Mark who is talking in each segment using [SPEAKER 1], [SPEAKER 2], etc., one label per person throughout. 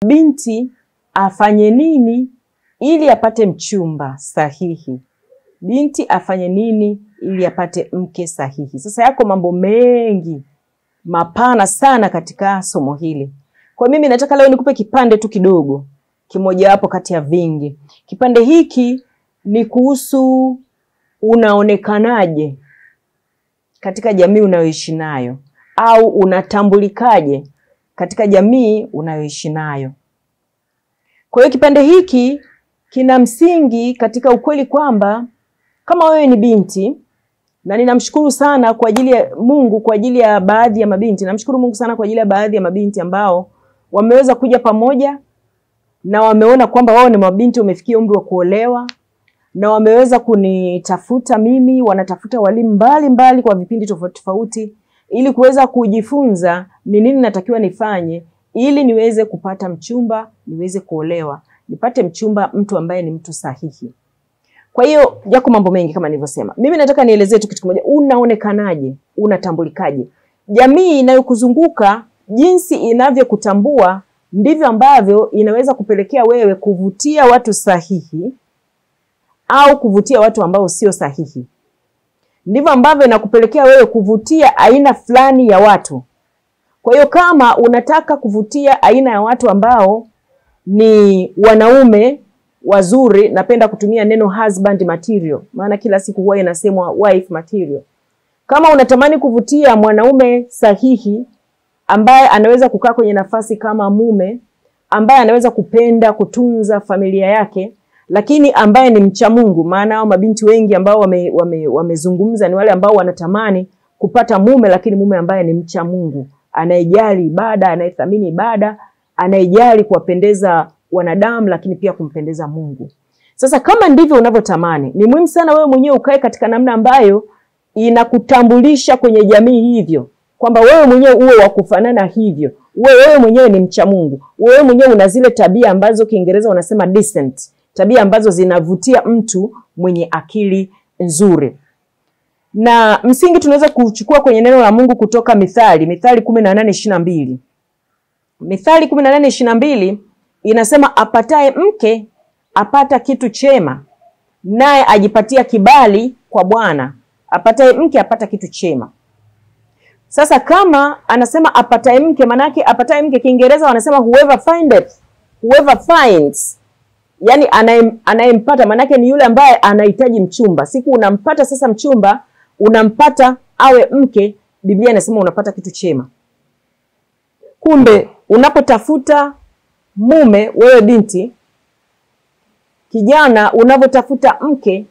[SPEAKER 1] Binti afanye nini ili apate mchumba sahihi? Binti afanye nini ili apate mke sahihi? Sasa yako mambo mengi mapana sana katika somo hili. Kwa mimi nataka leo nikupe kipande tu kidogo, kimoja wapo kati ya vingi. Kipande hiki ni kuhusu unaonekanaje katika jamii unayoishi nayo, au unatambulikaje katika jamii unayoishi nayo. Kwa hiyo kipande hiki kina msingi katika ukweli kwamba kama wewe ni binti, na ninamshukuru sana kwa ajili ya Mungu kwa ajili ya baadhi ya mabinti. Namshukuru Mungu sana kwa ajili ya baadhi ya mabinti ambao wameweza kuja pamoja na wameona kwamba wao ni mabinti wamefikia umri wa kuolewa, na wameweza kunitafuta mimi, wanatafuta walimu mbalimbali kwa vipindi tofauti tofauti ili kuweza kujifunza ni nini natakiwa nifanye ili niweze kupata mchumba, niweze kuolewa, nipate mchumba, mtu ambaye ni mtu sahihi. Kwa hiyo yako mambo mengi kama nilivyosema. Mimi nataka nielezee tu kitu kimoja, unaonekanaje, unatambulikaje. Jamii inayokuzunguka jinsi inavyokutambua ndivyo ambavyo inaweza kupelekea wewe kuvutia watu sahihi au kuvutia watu ambao sio sahihi. Ndivyo ambavyo inakupelekea wewe kuvutia aina fulani ya watu. Kwa hiyo kama unataka kuvutia aina ya watu ambao ni wanaume wazuri, napenda kutumia neno husband material, maana kila siku huwa inasemwa wife material. Kama unatamani kuvutia mwanaume sahihi ambaye anaweza kukaa kwenye nafasi kama mume, ambaye anaweza kupenda kutunza familia yake, lakini ambaye ni mcha Mungu, maana hao mabinti wengi ambao wamezungumza ni wale ambao wanatamani kupata mume, lakini mume ambaye ni mcha Mungu, anayejali ibada, anayethamini ibada, anayejali kuwapendeza wanadamu lakini pia kumpendeza Mungu. Sasa kama ndivyo unavyotamani, ni muhimu sana wewe mwenyewe ukae katika namna ambayo inakutambulisha kwenye jamii hivyo, kwamba wewe mwenyewe uwe wa kufanana hivyo. Wewe mwenyewe ni mcha Mungu. Wewe mwenyewe una zile tabia ambazo Kiingereza wanasema decent, tabia ambazo zinavutia mtu mwenye akili nzuri. Na msingi tunaweza kuchukua kwenye neno la Mungu kutoka Mithali 18:22. Mithali 18:22 inasema, apataye mke apata kitu chema, naye ajipatia kibali kwa Bwana. Apataye mke apata kitu chema. Sasa kama anasema apataye mke, manake apataye mke Kiingereza wanasema whoever finds, yani anayempata, manake ni yule ambaye anahitaji mchumba. Siku unampata sasa mchumba, unampata awe mke, Biblia inasema unapata kitu chema. Kumbe unapotafuta mume, wewe binti, kijana, unapotafuta mke,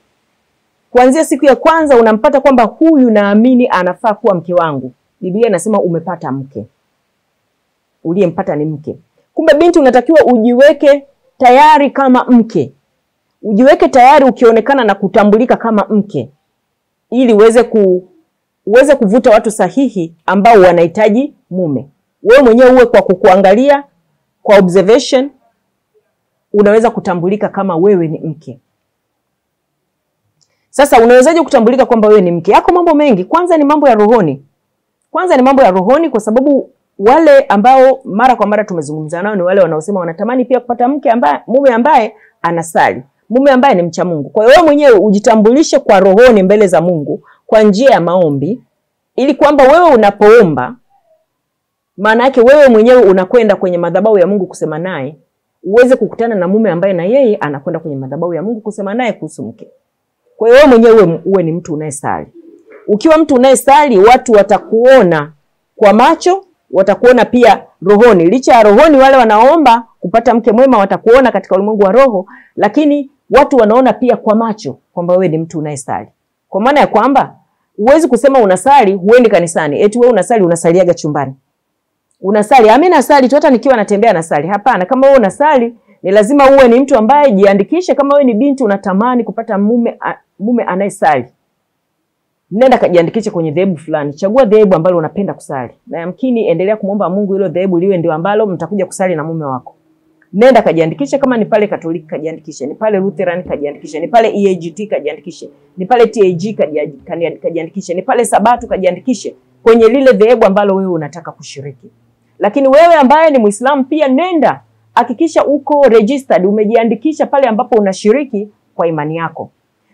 [SPEAKER 1] kuanzia siku ya kwanza unampata kwamba huyu naamini anafaa kuwa mke wangu, Biblia inasema umepata mke. Uliyempata ni mke. Kumbe binti, unatakiwa ujiweke tayari kama mke. Ujiweke tayari ukionekana na kutambulika kama mke, ili uweze kuvuta watu sahihi ambao wanahitaji mume. Wewe mwenyewe uwe kwa kukuangalia, kwa observation, unaweza kutambulika kama wewe ni mke. Sasa unawezaje kutambulika kwamba wewe ni mke? Yako mambo mengi. Kwanza ni mambo ya rohoni. Kwa sababu wale ambao mara kwa mara tumezungumza nao ni wale wanaosema wanatamani pia kupata mume ambaye anasali, mume ambaye ni mcha Mungu. Kwa hiyo wewe mwenyewe ujitambulishe kwa rohoni mbele za Mungu kwa njia ya maombi, ili kwamba wewe unapoomba, maana yake wewe mwenyewe unakwenda kwenye madhabahu ya Mungu kusema naye, uweze kukutana na mume ambaye na yeye anakwenda kwenye madhabahu ya Mungu kusema naye kuhusu mke. Kwa hiyo wewe mwenyewe uwe ni mtu unayesali. Ukiwa mtu unayesali, watu watakuona kwa macho, watakuona pia rohoni. Licha ya rohoni wale wanaomba kupata mke mwema watakuona katika ulimwengu wa roho, lakini watu wanaona pia kwa macho kwamba wewe ni mtu unayesali. Kwa maana ya kwamba huwezi kusema unasali huendi kanisani, eti wewe unasaliaga chumbani. Unasali, amina nasali tu hata nikiwa natembea nasali. Hapana, kama wewe unasali ni lazima uwe ni mtu ambaye jiandikishe. Kama wewe ni binti unatamani kupata mume anayesali, nenda kajiandikishe kwenye dhehebu fulani. Chagua dhehebu ambalo unapenda kusali, na yamkini endelea kumwomba Mungu hilo dhehebu liwe ndio ambalo mtakuja kusali na mume wako. Nenda kajiandikishe. Kama ni pale Katoliki kajiandikishe, ni pale Lutheran kajiandikishe, ni pale EAGT kajiandikishe, ni pale TAG kajiandikishe, ni pale Sabato kajiandikishe kwenye lile dhehebu ambalo wewe unataka kushiriki. Lakini wewe ambaye ni Muislamu pia nenda hakikisha uko registered, umejiandikisha pale ambapo unashiriki kwa imani yako.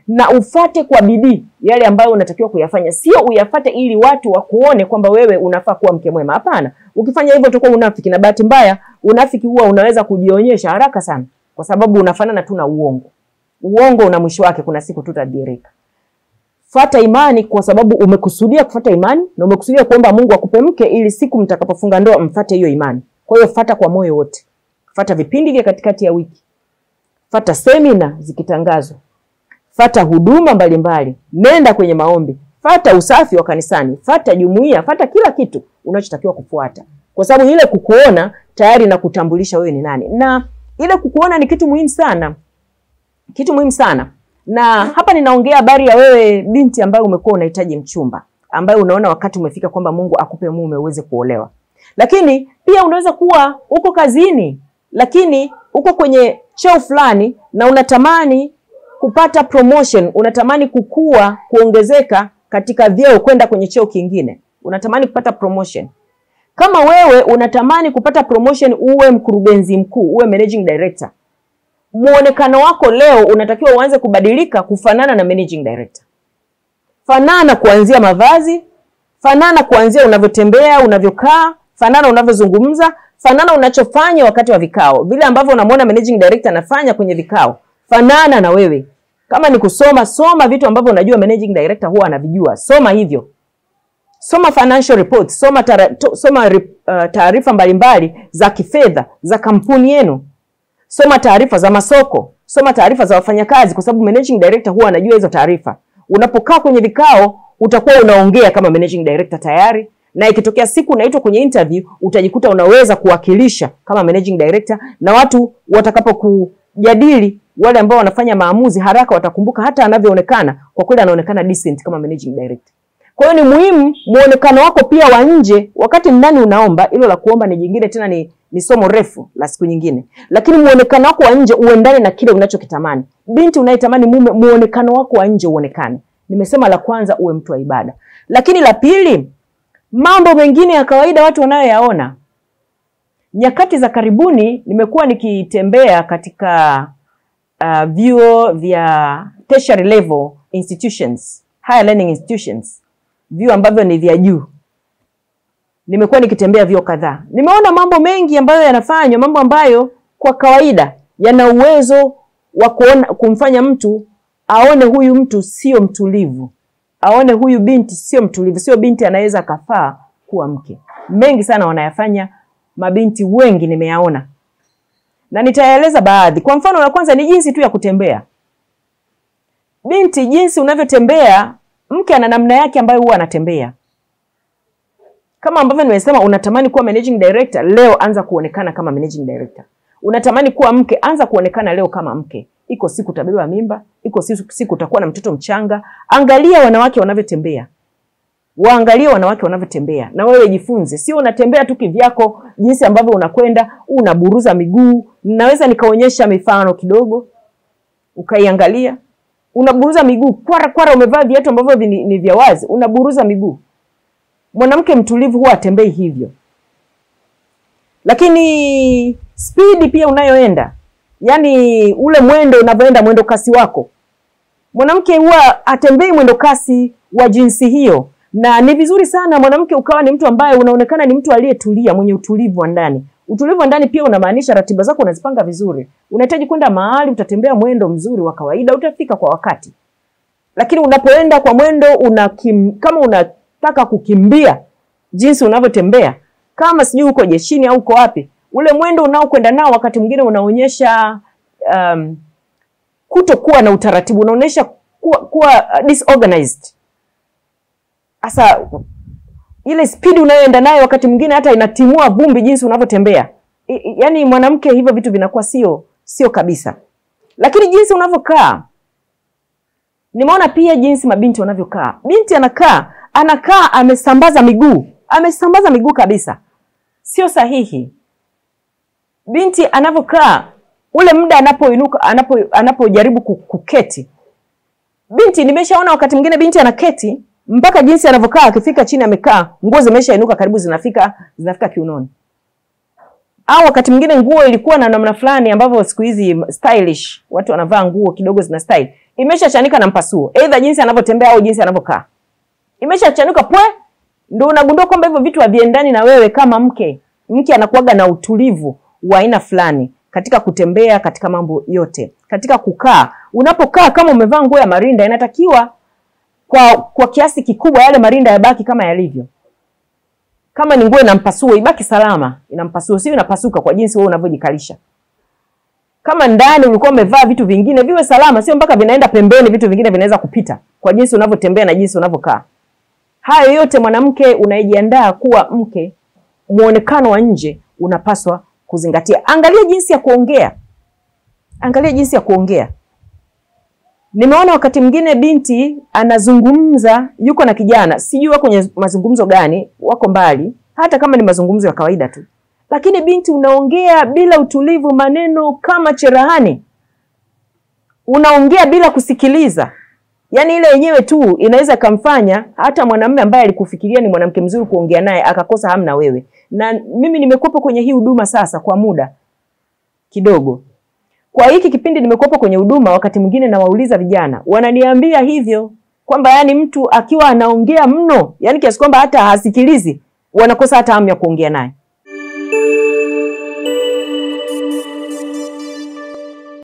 [SPEAKER 1] Na ufate kwa bidii yale ambayo unatakiwa kuyafanya. Sio uyafate ili watu wakuone kwamba wewe unafaa kuwa mke mwema. Hapana. Ukifanya hivyo utakuwa unafiki, na bahati mbaya unafiki huwa unaweza kujionyesha haraka sana kwa sababu unafanana tu na uongo. Uongo una mwisho wake, kuna siku tutadhihirika. Fata imani kwa sababu umekusudia kufuata imani na umekusudia kuomba Mungu akupe mke ili siku mtakapofunga ndoa mfuate hiyo imani. Kwa hiyo fata kwa moyo wote. Fata vipindi vya katikati ya wiki. Fata semina zikitangazwa. Fata huduma mbalimbali. Nenda kwenye maombi. Fata usafi wa kanisani. Fata jumuiya. Fata kila kitu unachotakiwa kufuata. Kwa sababu ile kukuona tayari na kutambulisha wewe ni nani. Na ile kukuona ni kitu muhimu sana. Kitu muhimu sana. Na hapa ninaongea habari ya wewe binti ambaye umekuwa unahitaji mchumba, ambaye unaona wakati umefika kwamba Mungu akupe mume uweze kuolewa. Lakini pia unaweza kuwa uko kazini, lakini uko kwenye cheo fulani na unatamani kupata promotion, unatamani kukua, kuongezeka katika vyeo kwenda kwenye cheo kingine. Unatamani kupata promotion. Kama wewe unatamani kupata promotion uwe mkurugenzi mkuu, uwe managing director, muonekano wako leo unatakiwa uanze kubadilika kufanana na managing director. Fanana kuanzia mavazi, fanana kuanzia unavyotembea, unavyokaa, fanana unavyozungumza, fanana unachofanya wakati wa vikao. Vile ambavyo unamwona managing director anafanya kwenye vikao, fanana na wewe. Kama ni kusoma, soma vitu ambavyo unajua managing director huwa anavijua. Soma hivyo. Soma financial reports, soma taarifa mbalimbali za kifedha za kampuni yenu. Soma taarifa za masoko, soma taarifa za wafanyakazi kwa sababu managing director huwa anajua hizo taarifa. Unapokaa kwenye vikao utakuwa unaongea kama managing director tayari, na ikitokea siku unaitwa kwenye interview utajikuta unaweza kuwakilisha kama managing director, na watu watakapokujadili, wale ambao wanafanya maamuzi haraka watakumbuka hata anavyoonekana, kwa kweli anaonekana decent kama managing director. Kwa hiyo ni muhimu muonekano wako pia wa nje wakati ndani unaomba. Hilo la kuomba ni jingine, tena ni somo refu la siku nyingine. Lakini muonekano wako wa nje uendane na kile unachokitamani. Binti unayetamani mume, muonekano wako wa nje uonekane. Nimesema la kwanza uwe mtu wa ibada. Lakini la pili, mambo mengine ya kawaida watu wanayoyaona. Nyakati za karibuni nimekuwa nikitembea katika vyuo vya tertiary level institutions, higher learning institutions, vyuo ambavyo ni vya juu. Nimekuwa nikitembea vyuo kadhaa. Nimeona mambo mengi ambayo yanafanywa, mambo ambayo kwa kawaida yana uwezo wa kumfanya mtu aone huyu mtu sio mtulivu. Aone huyu binti sio mtulivu, sio binti anaweza kafaa kuwa mke. Mengi sana wanayafanya mabinti wengi nimeyaona. Na nitaeleza baadhi. Kwa mfano la kwanza ni jinsi tu ya kutembea. Binti, jinsi unavyotembea, mke ana namna yake ambayo huwa anatembea. Kama ambavyo nimesema, unatamani kuwa managing director, leo anza kuonekana kama managing director. Unatamani kuwa mke, anza kuonekana leo kama mke. Iko siku utabeba mimba, iko siku utakuwa na mtoto mchanga. Angalia wanawake wanavyotembea. Waangalie wanawake wanavyotembea na wewe jifunze. Sio unatembea tu kivyako, jinsi ambavyo unakwenda, unaburuza miguu. Naweza nikaonyesha mifano kidogo ukaiangalia. Unaburuza miguu, kwara umevaa viatu ambavyo ni vya wazi, unaburuza miguu. Mwanamke mtulivu huwa atembei hivyo. Lakini speed pia unayoenda, yani ule mwendo unavyoenda, mwendo kasi wako. Mwanamke huwa atembei mwendo kasi wa jinsi hiyo. Na ni vizuri sana mwanamke ukawa ni mtu ambaye unaonekana ni mtu aliyetulia, mwenye utulivu wa ndani. Utulivu wa ndani pia unamaanisha ratiba zako unazipanga vizuri. Unahitaji kwenda mahali, utatembea mwendo mzuri wa kawaida, utafika kwa wakati. Lakini unapoenda kwa mwendo kama unataka kukimbia jinsi unavyotembea, kama sijui uko jeshini au uko wapi, ule mwendo unaokwenda nao wakati mwingine unaonyesha kutokuwa na utaratibu, unaonyesha kuwa disorganized. Asa ile speed unayoenda nayo wakati mwingine hata inatimua vumbi jinsi unavyotembea. Yaani mwanamke hivyo vitu vinakuwa sio kabisa. Lakini jinsi unavyokaa, nimeona pia jinsi mabinti wanavyokaa. Binti anakaa amesambaza miguu. Amesambaza miguu kabisa. Sio sahihi. Binti anavyokaa, ule muda anapoinuka, anapojaribu kuketi. Binti nimeshaona wakati mwingine binti anaketi mpaka jinsi anavyokaa, akifika chini amekaa, nguo zimeshainuka karibu zinafika kiunoni. Au wakati mwingine nguo ilikuwa na namna fulani ambavyo siku hizi stylish, watu wanavaa nguo kidogo zina style. Imeshachanika na mpasuo. Either jinsi anavyotembea au jinsi anavyokaa. Imeshachanika pwe, ndio unagundua kwamba hivyo vitu haviendani na wewe kama mke. Mke anakuaga na utulivu wa aina fulani katika kutembea, katika mambo yote. Katika kukaa, unapokaa kama umevaa nguo ya marinda, inatakiwa kwa kiasi kikubwa yale marinda yabaki kama yalivyo. Kama ni nguo inampasua, ibaki salama, inampasua, sio inapasuka kwa jinsi wewe unavyojikalisha. Kama ndani ulikuwa umevaa vitu vingine, viwe salama, sio mpaka vinaenda pembeni, vitu vingine vinaweza kupita kwa jinsi unavyotembea na jinsi unavyokaa. Hayo yote mwanamke unayejiandaa kuwa mke, muonekano wa nje unapaswa kuzingatia. Angalia jinsi ya kuongea. Angalia jinsi ya kuongea. Nimeona wakati mwingine binti anazungumza, yuko na kijana, sijui wako kwenye mazungumzo gani, wako mbali, hata kama ni mazungumzo ya kawaida tu. Lakini binti unaongea bila utulivu, maneno kama cherehani. Unaongea bila kusikiliza. Yaani ile yenyewe tu inaweza kumfanya hata mwanamume ambaye alikufikiria ni mwanamke mzuri kuongea naye akakosa hamu na wewe. Na mimi nimekuwepo kwenye hii huduma sasa kwa muda kidogo. Kwa hiki kipindi nimekuwepo kwenye huduma, wakati mwingine nawauliza vijana, wananiambia hivyo kwamba yani mtu akiwa anaongea mno, yani kiasi kwamba hata hasikilizi, wanakosa hata hamu ya kuongea naye.